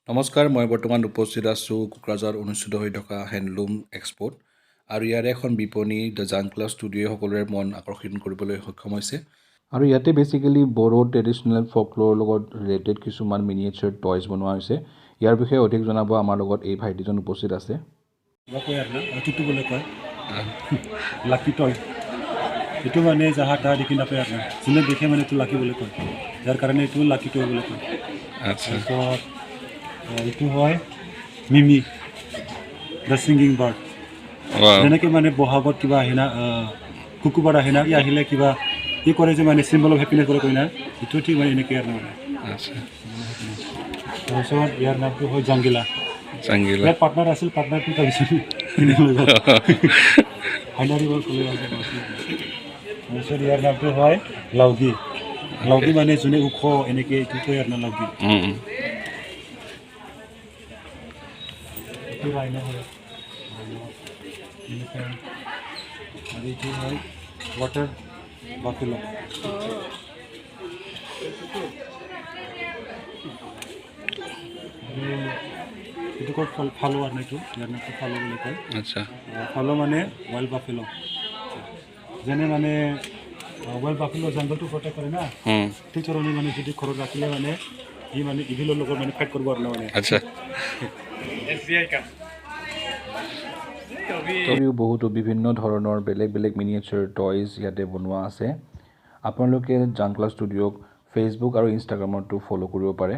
নমস্কাৰ, মই বৰ্তমান উপস্থিত আছোঁ কোকৰাঝাৰ অনুষ্ঠিত হৈ থকা হেণ্ডলুম এক্সপ'ত আৰু ইয়াৰে এখন বিপণী দ্য জাংকলা ষ্টুডিঅ'ই সকলোৰে মন আকৰ্ষণ কৰিবলৈ সক্ষম হৈছে আৰু ইয়াতে বেচিকেলি বড়ো ট্ৰেডিশ্যনেল ফ'কল'ৰৰ লগত ৰিলেটেড কিছুমান মিনিয়েচাৰ টয়জ বনোৱা হৈছে। ইয়াৰ বিষয়ে অধিক জনাব আমাৰ লগত এই ভাইটিজন উপস্থিত আছে। লাকি টয় এইটো মানে যাহা তাহা দেখি নাপায় আৰু যোনে দেখে মানে এইটো লাকি বুলি কয়, যাৰ কাৰণে এইটো লাকি টয় বুলি কয়। তাৰপিছত এইটো হয় মিমি দ্য ছিংগিং বাৰ্ড। যেনেকৈ মানে বহাগত কিবা আহে না, কুকুবাৰ আহে না, ই আহিলে কিবা ই কৰে যে মানে চিম্বল অফ হেপিনেছ কৰে কয় না, এইটো ঠিক মানে এনেকৈ আৰু মানে। তাৰপিছত ইয়াৰ নামটো হয় জাংগিলা। ইয়াৰ পাৰ্টনাৰ আছিল, পাৰ্টনাৰটো তাৰপিছত ফাইনাৰিবৰ ক'লে। তাৰপিছত ইয়াৰ নামটো হয় লাউগি। লাউগি মানে যোনে ওখ এনেকৈ এইটো কয় আৰু না লাউগি। এইটো ৰাইনা হয় আৰু এইটো হয় ৱাটাৰ বাফেলো। এইটো কয় ফালো আৰু এইটো ইয়াৰ নামটো ফালো বুলি কয়। আচ্ছা, ফালো মানে ৱাইল্ড বাফেলো। যেনে মানে ৱাইল্ড বাফেলো জংঘলটো প্ৰটেক্ট কৰে না, ঠিক ধৰণে মানে যদি ঘৰত ৰাখিলে মানে ই মানে ইভিলৰ লগত মানে ফাইট কৰিব আৰু মানে। আচ্ছা। তথাপিও বহুতো বিভিন্ন ধৰণৰ বেলেগ বেলেগ মিনিয়েচাৰ টয়জ ইয়াতে বনোৱা আছে। আপোনালোকে জাংকলা ষ্টুডিঅ'ক ফেচবুক আৰু ইনষ্টাগ্ৰামতো ফ'ল' কৰিব পাৰে।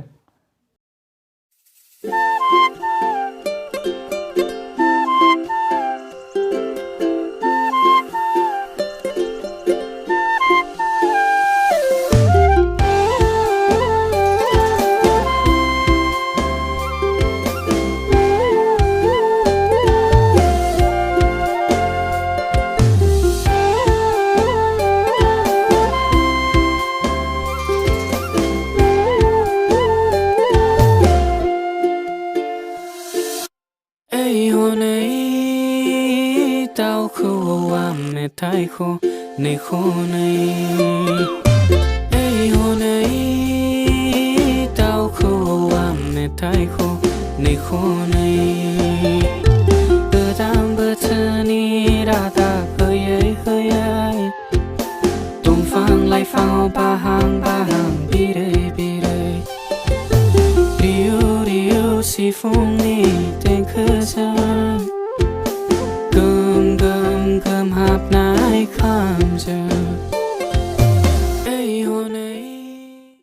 Taiko ne khone ei honei tao kho am ne taiko ne khone bedam betani rata khoi khoi tung fang lai phao ba hang bire bire riu si phong ni ten kha